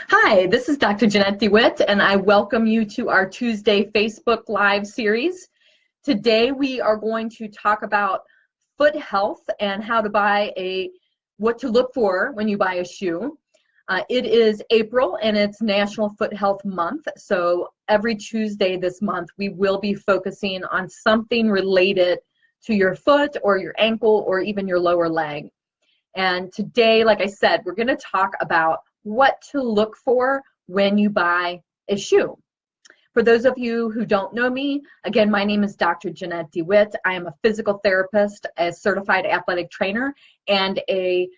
Hi, this is Dr. Jeanette DeWitt, and I welcome you to our Tuesday Facebook Live series. Today we are going to talk about foot health and how to what to look for when you buy a shoe. It is April and it's National Foot Health Month, so every Tuesday this month we will be focusing on something related to your foot or your ankle or even your lower leg. And today, like I said, we're going to talk about what to look for when you buy a shoe. For those of you who don't know me, again, my name is Dr. Jeanette DeWitt. I am a physical therapist, a certified athletic trainer, and a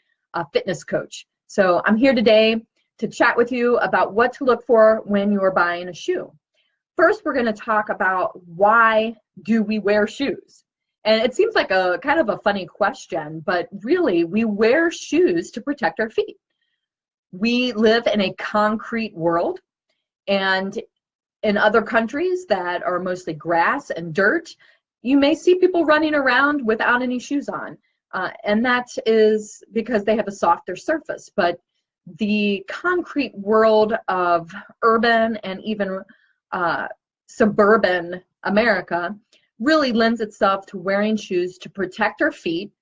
fitness coach. So I'm here today to chat with you about what to look for when you are buying a shoe. First, we're going to talk about why do we wear shoes? And it seems like a kind of a funny question, but really we wear shoes to protect our feet. We live in a concrete world, and in other countries that are mostly grass and dirt, you may see people running around without any shoes on. And that is because they have a softer surface. But the concrete world of urban and even suburban America really lends itself to wearing shoes to protect our feet,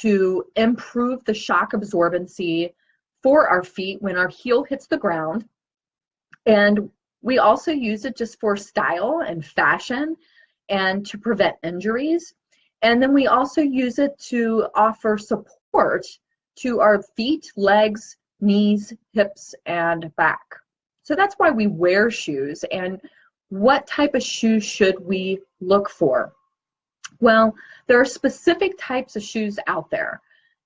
to improve the shock absorbency for our feet when our heel hits the ground. And we also use it just for style and fashion and to prevent injuries. And then we also use it to offer support to our feet, legs, knees, hips, and back. So that's why we wear shoes. And what type of shoes should we look for? Well, there are specific types of shoes out there,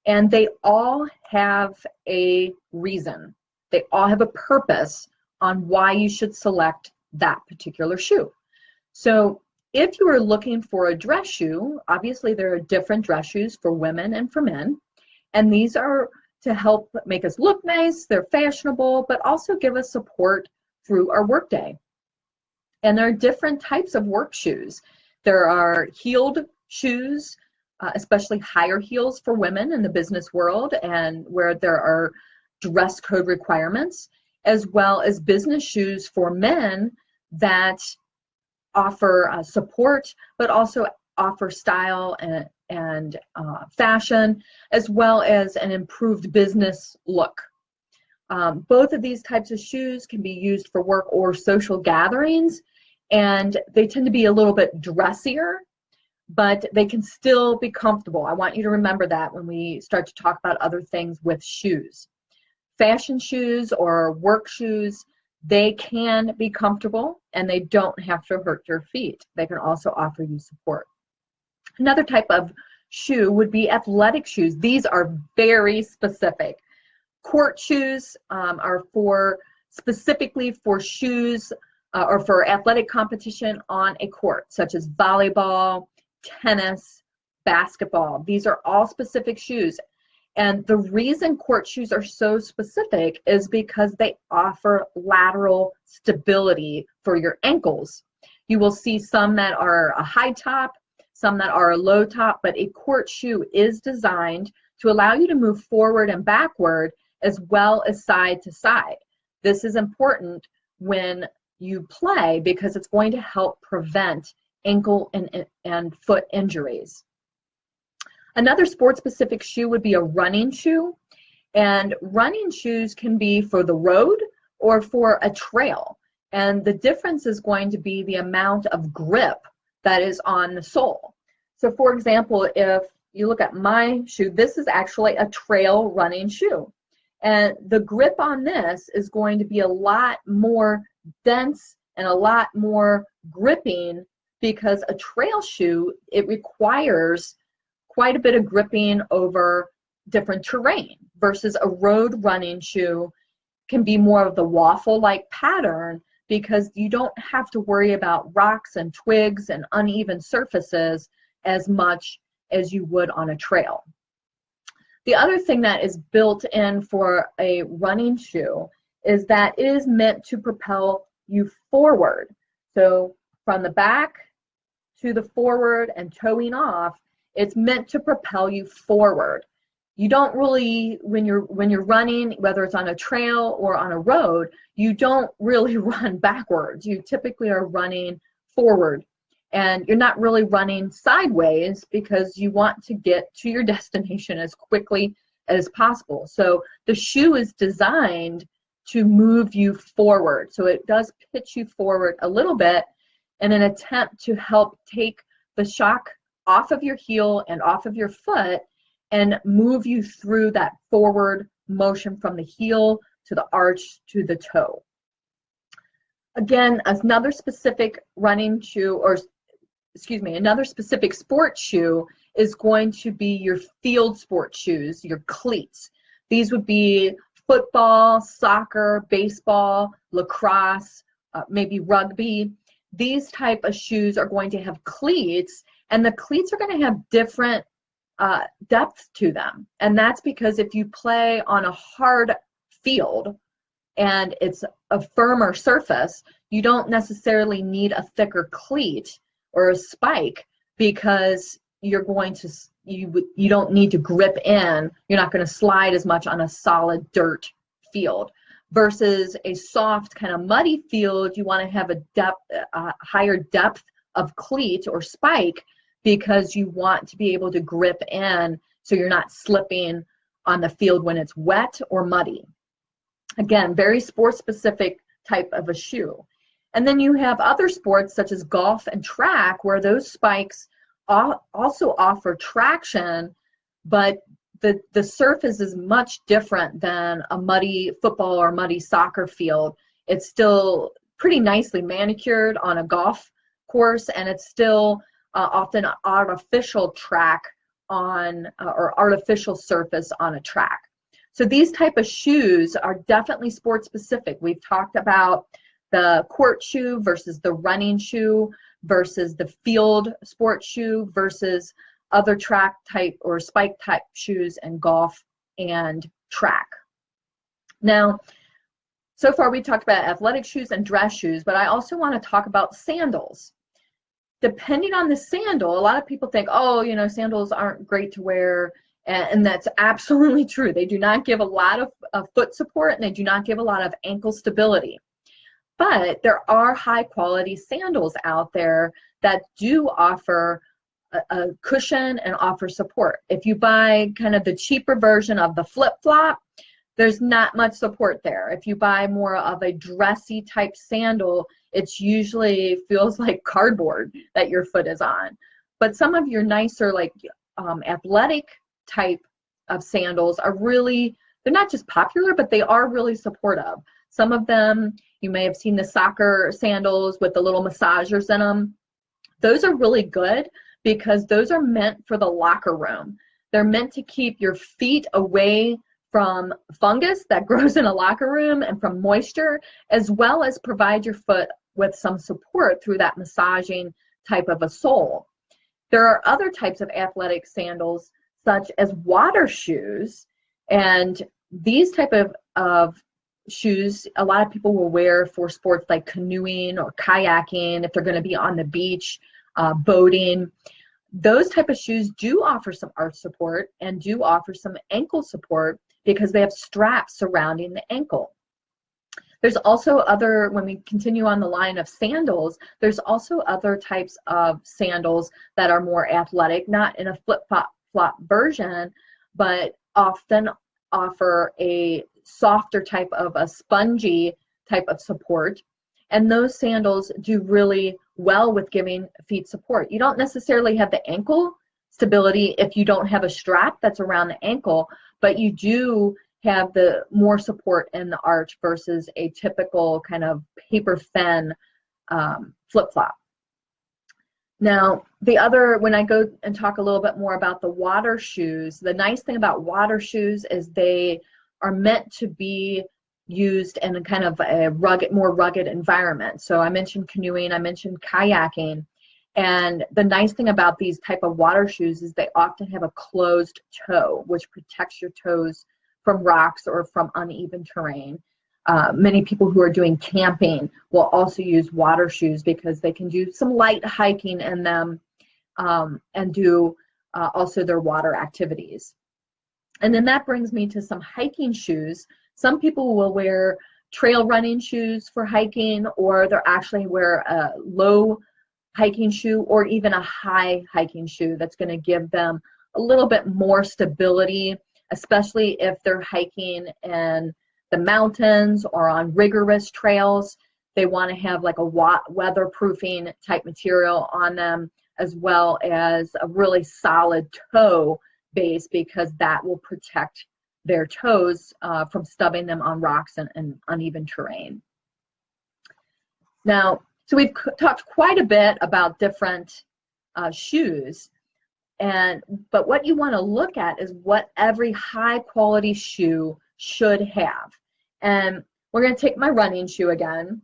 and they all have a reason. They all have a purpose on why you should select that particular shoe. So if you are looking for a dress shoe, obviously there are different dress shoes for women and for men, and these are to help make us look nice, they're fashionable, but also give us support through our workday. And there are different types of work shoes. There are heeled shoes, especially higher heels for women in the business world and where there are dress code requirements, as well as business shoes for men that offer support, but also offer style and fashion, as well as an improved business look. Both of these types of shoes can be used for work or social gatherings, and they tend to be a little bit dressier, but they can still be comfortable. I want you to remember that when we start to talk about other things with shoes. Fashion shoes or work shoes, they can be comfortable and they don't have to hurt your feet. They can also offer you support. Another type of shoe would be athletic shoes. These are very specific. Court shoes are specifically for shoes or for athletic competition on a court, such as volleyball, tennis, basketball. These are all specific shoes. And the reason court shoes are so specific is because they offer lateral stability for your ankles. You will see some that are a high top, some that are a low top, but a court shoe is designed to allow you to move forward and backward as well as side to side. This is important when you play because it's going to help prevent ankle and foot injuries. Another sport-specific shoe would be a running shoe, and running shoes can be for the road or for a trail, and the difference is going to be the amount of grip that is on the sole. So for example, if you look at my shoe, this is actually a trail running shoe, and the grip on this is going to be a lot more dense and a lot more gripping because a trail shoe, it requires quite a bit of gripping over different terrain versus a road running shoe can be more of the waffle-like pattern because you don't have to worry about rocks and twigs and uneven surfaces as much as you would on a trail. The other thing that is built in for a running shoe is that it is meant to propel you forward. So from the back to the forward and toeing off, it's meant to propel you forward. you don't really, when you're running, whether it's on a trail or on a road, you don't really run backwards. You typically are running forward, and you're not really running sideways because you want to get to your destination as quickly as possible. So the shoe is designed to move you forward. So it does pitch you forward a little bit in an attempt to help take the shock off of your heel and off of your foot and move you through that forward motion from the heel to the arch to the toe. Again, another specific running shoe, or excuse me, another specific sports shoe is going to be your field sports shoes, your cleats. These would be football, soccer, baseball, lacrosse, maybe rugby. These type of shoes are going to have cleats, and the cleats are going to have different depth to them. And that's because if you play on a hard field and it's a firmer surface, you don't necessarily need a thicker cleat or a spike, because you're going to, you don't need to grip in. You're not going to slide as much on a solid dirt field. Versus a soft kind of muddy field, you want to have a higher depth of cleat or spike, because you want to be able to grip in so you're not slipping on the field when it's wet or muddy. Again, very sports specific type of a shoe. And then you have other sports such as golf and track, where those spikes also offer traction, but the surface is much different than a muddy football or muddy soccer field. It's still pretty nicely manicured on a golf course, and it's still often artificial track on, or artificial surface on a track. So these type of shoes are definitely sports specific. We've talked about the court shoe versus the running shoe versus the field sports shoe versus other track type or spike type shoes in golf and track. Now, so far we talked about athletic shoes and dress shoes, but I also want to talk about sandals. Depending on the sandal, a lot of people think, oh, you know, sandals aren't great to wear, and that's absolutely true. They do not give a lot of foot support, and they do not give a lot of ankle stability. But there are high quality sandals out there that do offer a cushion and offer support. If you buy kind of the cheaper version of the flip-flop, there's not much support there. If you buy more of a dressy type sandal, it's usually feels like cardboard that your foot is on. But some of your nicer, like athletic type of sandals are really, they're not just popular, but they are really supportive. Some of them, you may have seen the soccer sandals with the little massagers in them. Those are really good because those are meant for the locker room. They're meant to keep your feet away from fungus that grows in a locker room and from moisture, as well as provide your foot with some support through that massaging type of a sole. There are other types of athletic sandals, such as water shoes, and these type of shoes a lot of people will wear for sports like canoeing or kayaking, if they're going to be on the beach, boating. Those type of shoes do offer some arch support and do offer some ankle support because they have straps surrounding the ankle. There's also other, when we continue on the line of sandals, there's also other types of sandals that are more athletic, not in a flip-flop version, but often offer a softer type of a spongy type of support. And those sandals do really well with giving feet support. You don't necessarily have the ankle stability if you don't have a strap that's around the ankle, but you do have the more support in the arch versus a typical kind of paper thin flip-flop. Now, the other, when I go and talk a little bit more about the water shoes, the nice thing about water shoes is they are meant to be used in a kind of a rugged, more rugged environment. So I mentioned canoeing, I mentioned kayaking, and the nice thing about these type of water shoes is they often have a closed toe, which protects your toes from rocks or from uneven terrain. Many people who are doing camping will also use water shoes because they can do some light hiking in them and do also their water activities. And then that brings me to some hiking shoes. Some people will wear trail running shoes for hiking, or they'll actually wear a low hiking shoe or even a high hiking shoe that's going to give them a little bit more stability, especially if they're hiking in the mountains or on rigorous trails. They want to have like a weatherproofing type material on them, as well as a really solid toe base, because that will protect their toes from stubbing them on rocks and uneven terrain. Now, so we've talked quite a bit about different shoes, but what you want to look at is what every high quality shoe should have. And we're going to take my running shoe again.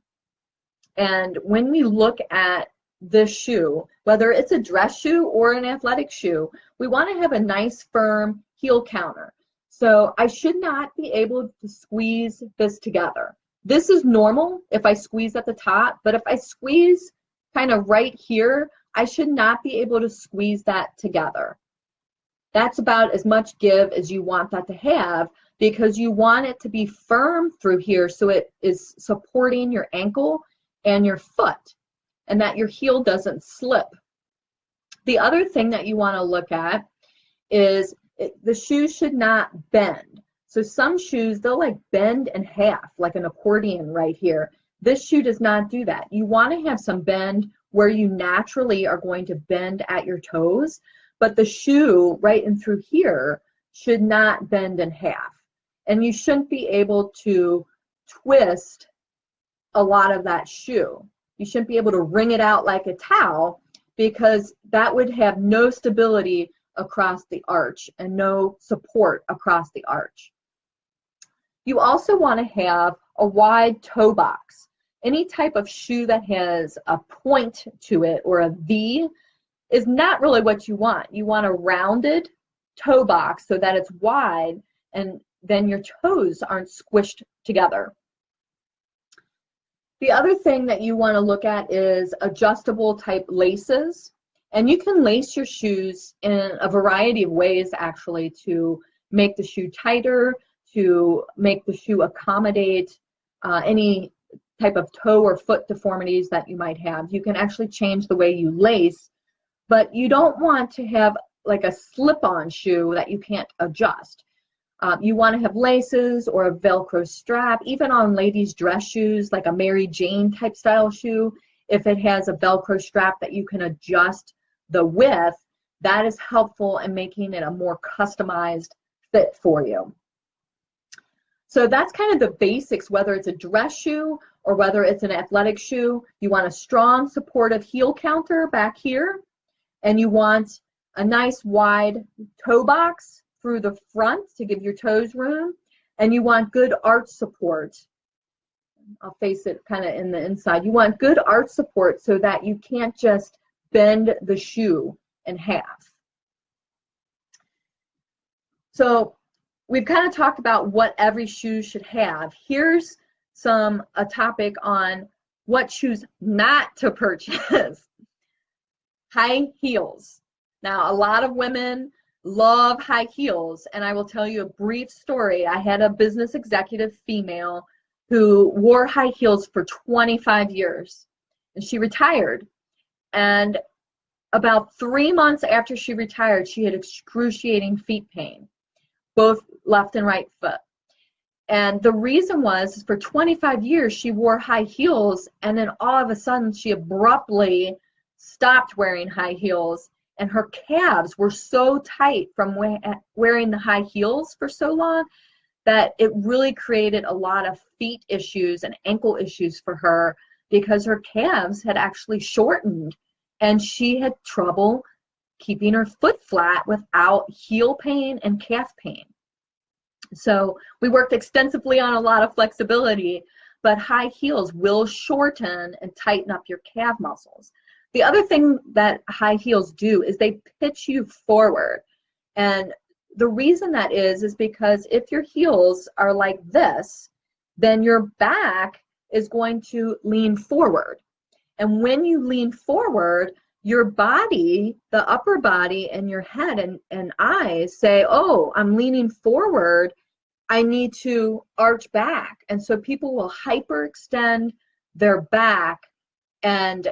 And when we look at this shoe, whether it's a dress shoe or an athletic shoe, we want to have a nice firm heel counter. So I should not be able to squeeze this together. This is normal if I squeeze at the top, but if I squeeze kind of right here, I should not be able to squeeze that together. That's about as much give as you want that to have, because you want it to be firm through here so it is supporting your ankle and your foot, and that your heel doesn't slip. The other thing that you want to look at is the shoe should not bend. So some shoes, they'll like bend in half, like an accordion right here. This shoe does not do that. You want to have some bend where you naturally are going to bend at your toes, but the shoe right in through here should not bend in half. And you shouldn't be able to twist a lot of that shoe. You shouldn't be able to wring it out like a towel, because that would have no stability across the arch and no support across the arch. You also want to have a wide toe box. Any type of shoe that has a point to it or a V is not really what you want. You want a rounded toe box so that it's wide, and then your toes aren't squished together. The other thing that you want to look at is adjustable type laces. And you can lace your shoes in a variety of ways, actually, to make the shoe tighter, to make the shoe accommodate any type of toe or foot deformities that you might have. You can actually change the way you lace, but you don't want to have like a slip-on shoe that you can't adjust. You want to have laces or a Velcro strap, even on ladies' dress shoes, like a Mary Jane type style shoe. If it has a Velcro strap that you can adjust the width, that is helpful in making it a more customized fit for you. So that's kind of the basics, whether it's a dress shoe or whether it's an athletic shoe. You want a strong supportive heel counter back here, and you want a nice wide toe box through the front to give your toes room, and you want good arch support. I'll face it kind of in the inside. You want good arch support so that you can't just bend the shoe in half. So we've kind of talked about what every shoe should have. Here's a topic on what shoes not to purchase. High heels. Now, a lot of women love high heels, and I will tell you a brief story. I had a business executive female who wore high heels for 25 years, and she retired. And about 3 months after she retired, she had excruciating feet pain, both left and right foot. And the reason was, for 25 years, she wore high heels, and then all of a sudden, she abruptly stopped wearing high heels, and her calves were so tight from wearing the high heels for so long that it really created a lot of feet issues and ankle issues for her, because her calves had actually shortened, and she had trouble keeping her foot flat without heel pain and calf pain. So we worked extensively on a lot of flexibility, but high heels will shorten and tighten up your calf muscles. The other thing that high heels do is they pitch you forward. And the reason that is because if your heels are like this, then your back is going to lean forward. And when you lean forward, your body, the upper body and your head and eyes say, oh, I'm leaning forward, I need to arch back. And so people will hyperextend their back and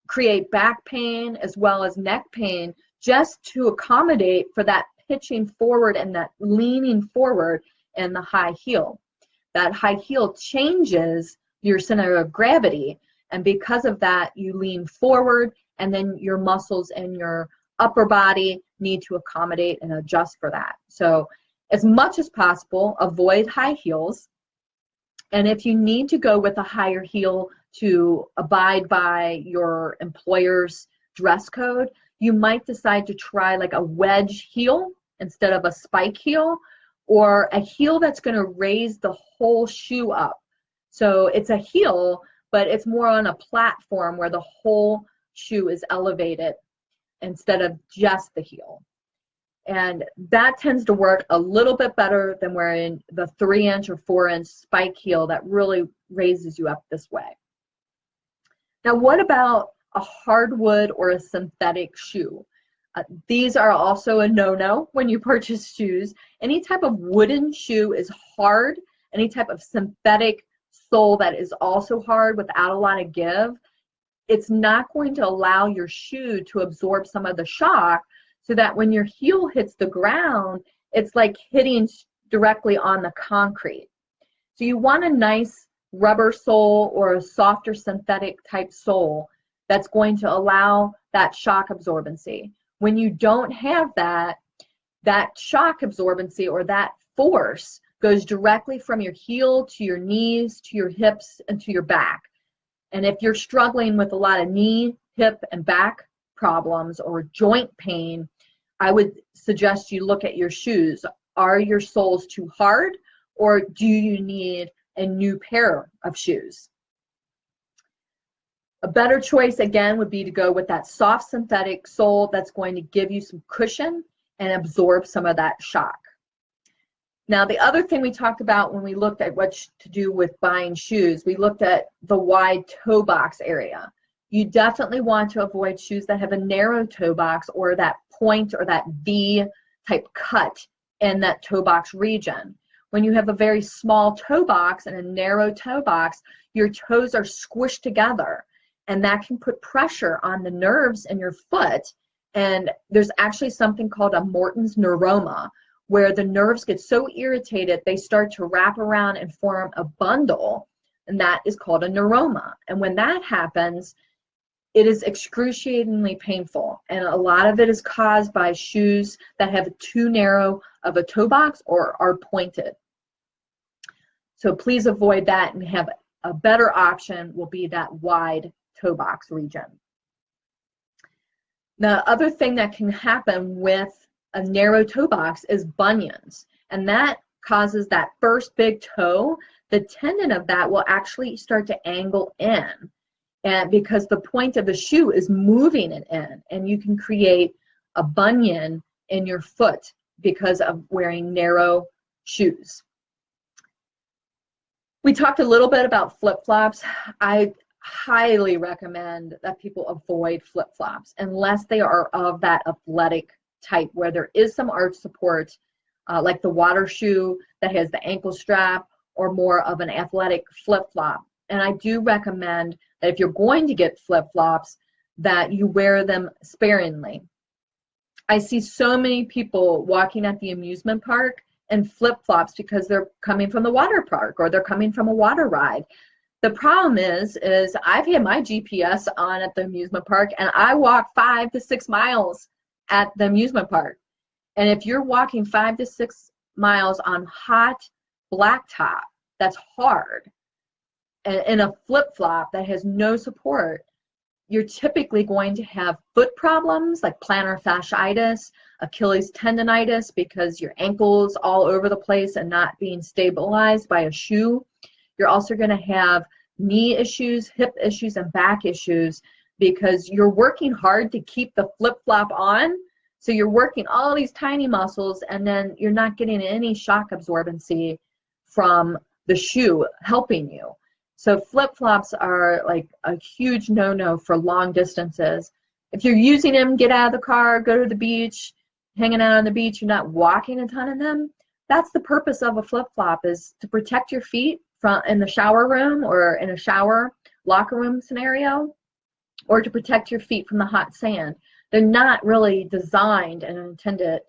create back pain as well as neck pain just to accommodate for that pitching forward and that leaning forward in the high heel. That high heel changes your center of gravity, and because of that, you lean forward, and then your muscles in your upper body need to accommodate and adjust for that. So as much as possible, avoid high heels. And if you need to go with a higher heel to abide by your employer's dress code, you might decide to try like a wedge heel instead of a spike heel, or a heel that's going to raise the whole shoe up. So it's a heel, but it's more on a platform where the whole shoe is elevated instead of just the heel. And that tends to work a little bit better than wearing the 3-inch or 4-inch spike heel that really raises you up this way. Now, what about a hardwood or a synthetic shoe? These are also a no-no when you purchase shoes. Any type of wooden shoe is hard. Any type of synthetic sole that is also hard without a lot of give, it's not going to allow your shoe to absorb some of the shock, so that when your heel hits the ground, it's like hitting directly on the concrete. So you want a nice rubber sole or a softer synthetic type sole that's going to allow that shock absorbency. When you don't have that, that shock absorbency or that force goes directly from your heel to your knees, to your hips, and to your back. And if you're struggling with a lot of knee, hip, and back problems or joint pain, I would suggest you look at your shoes. Are your soles too hard, or do you need a new pair of shoes? A better choice, again, would be to go with that soft synthetic sole that's going to give you some cushion and absorb some of that shock. Now, the other thing we talked about when we looked at what to do with buying shoes, we looked at the wide toe box area. You definitely want to avoid shoes that have a narrow toe box or that point or that V type cut in that toe box region. When you have a very small toe box and a narrow toe box, your toes are squished together, and that can put pressure on the nerves in your foot. And there's actually something called a Morton's neuroma, where the nerves get so irritated they start to wrap around and form a bundle, and that is called a neuroma. And when that happens, it is excruciatingly painful, and a lot of it is caused by shoes that have too narrow of a toe box or are pointed. So please avoid that, and have a better option will be that wide toe box region. The other thing that can happen with a narrow toe box is bunions, and that causes that first big toe, the tendon of that will actually start to angle in, and because the point of the shoe is moving it in, and you can create a bunion in your foot because of wearing narrow shoes. We talked a little bit about flip-flops. I highly recommend that people avoid flip-flops unless they are of that athletic type where there is some arch support, like the water shoe that has the ankle strap, or more of an athletic flip-flop. And I do recommend that if you're going to get flip-flops, that you wear them sparingly. I see so many people walking at the amusement park in flip-flops because they're coming from the water park or they're coming from a water ride. The problem is I've had my GPS on at the amusement park, and I walk 5 to 6 miles at the amusement park. And if you're walking 5 to 6 miles on hot blacktop, that's hard, and in a flip-flop that has no support, you're typically going to have foot problems like plantar fasciitis, Achilles tendonitis, because your ankle's all over the place and not being stabilized by a shoe. You're also going to have knee issues, hip issues, and back issues because you're working hard to keep the flip-flop on. So you're working all these tiny muscles, and then you're not getting any shock absorbency from the shoe helping you. So flip-flops are like a huge no-no for long distances. If you're using them, get out of the car, go to the beach, hanging out on the beach, you're not walking a ton in them, that's the purpose of a flip-flop, is to protect your feet from in the shower room or in a shower locker room scenario, or to protect your feet from the hot sand. They're not really designed and intended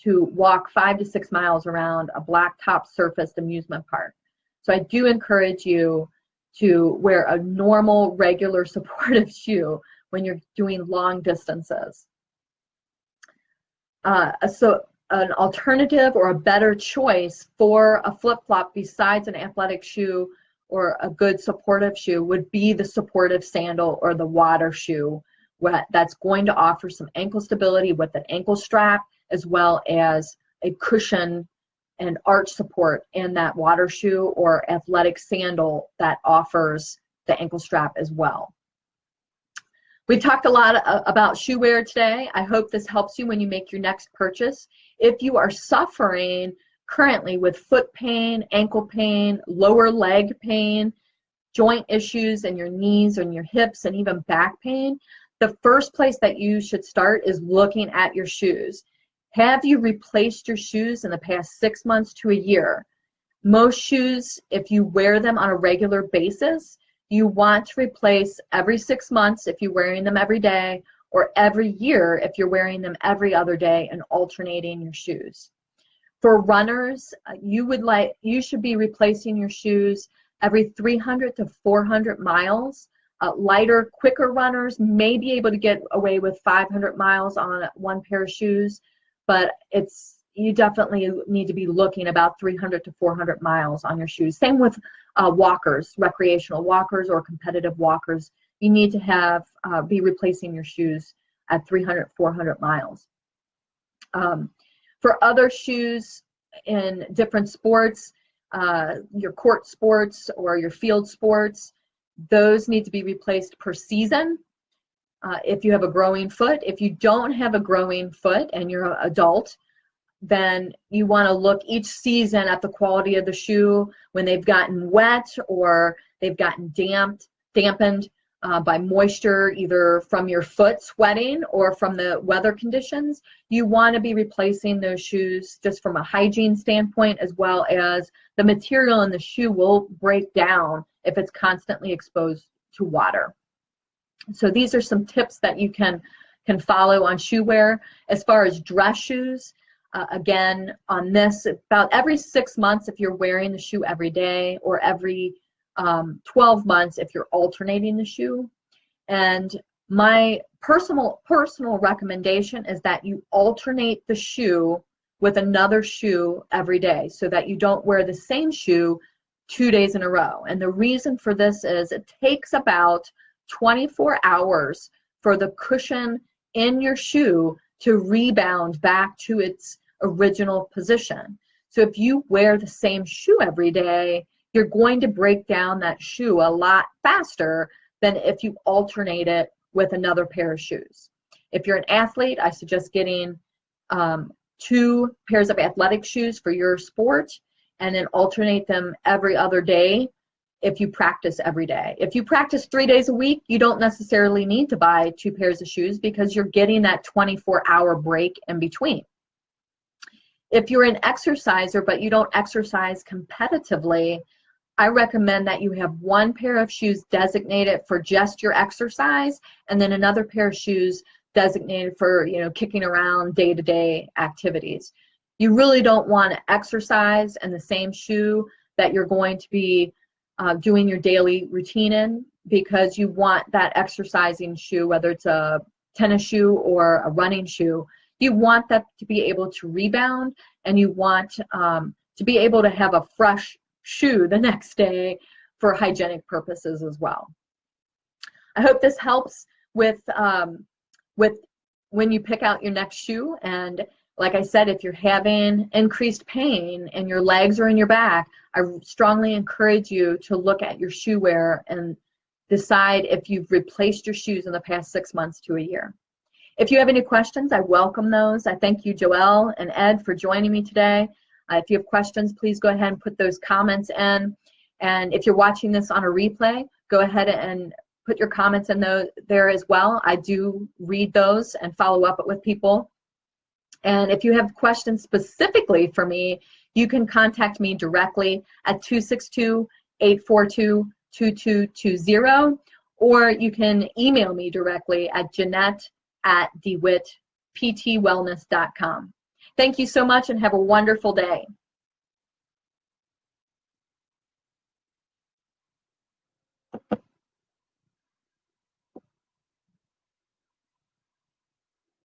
to walk 5 to 6 miles around a blacktop surfaced amusement park. So I do encourage you to wear a normal, regular, supportive shoe when you're doing long distances. So an alternative or a better choice for a flip-flop besides an athletic shoe or a good supportive shoe would be the supportive sandal or the water shoe that's going to offer some ankle stability with an ankle strap, as well as a cushion and arch support in that water shoe or athletic sandal that offers the ankle strap as well. We talked a lot about shoe wear today. I hope this helps you when you make your next purchase. If you are suffering currently with foot pain, ankle pain, lower leg pain, joint issues in your knees and your hips, and even back pain, the first place that you should start is looking at your shoes. Have you replaced your shoes in the past 6 months to a year? Most shoes, if you wear them on a regular basis, you want to replace every 6 months if you're wearing them every day, or every year if you're wearing them every other day and alternating your shoes. For runners, you should be replacing your shoes every 300 to 400 miles. Lighter, quicker runners may be able to get away with 500 miles on one pair of shoes, but you definitely need to be looking about 300 to 400 miles on your shoes. Same with walkers, recreational walkers or competitive walkers. You need to be replacing your shoes at 300, 400 miles. For other shoes in different sports, your court sports or your field sports, those need to be replaced per season. If you have a growing foot, if you don't have a growing foot and you're an adult, then you want to look each season at the quality of the shoe when they've gotten wet or they've gotten dampened by moisture, either from your foot sweating or from the weather conditions. You want to be replacing those shoes just from a hygiene standpoint, as well as the material in the shoe will break down if it's constantly exposed to water. So these are some tips that you can follow on shoe wear. As far as dress shoes, again, on this, about every 6 months if you're wearing the shoe every day, or every 12 months if you're alternating the shoe. And my personal recommendation is that you alternate the shoe with another shoe every day, so that you don't wear the same shoe 2 days in a row. And the reason for this is it takes about 24 hours for the cushion in your shoe to rebound back to its original position. So if you wear the same shoe every day, you're going to break down that shoe a lot faster than if you alternate it with another pair of shoes. If you're an athlete, I suggest getting 2 pairs of athletic shoes for your sport, and then alternate them every other day if you practice every day. If you practice 3 days a week, you don't necessarily need to buy 2 pairs of shoes because you're getting that 24-hour break in between. If you're an exerciser but you don't exercise competitively, I recommend that you have 1 pair of shoes designated for just your exercise, and then another pair of shoes designated for, kicking around day-to-day activities. You really don't want to exercise in the same shoe that you're going to be doing your daily routine in, because you want that exercising shoe, whether it's a tennis shoe or a running shoe, you want that to be able to rebound, and you want to be able to have a fresh shoe the next day for hygienic purposes as well. I hope this helps with when you pick out your next shoe. And like I said, if you're having increased pain in your legs or in your back, I strongly encourage you to look at your shoe wear and decide if you've replaced your shoes in the past 6 months to a year. If you have any questions, I welcome those. I thank you, Joelle and Ed, for joining me today. If you have questions, please go ahead and put those comments in. And if you're watching this on a replay, go ahead and put your comments in there as well. I do read those and follow up with people. And if you have questions specifically for me, you can contact me directly at 262-842-2220, or you can email me directly at Jeanette@dewittptwellness.com. Thank you so much and have a wonderful day.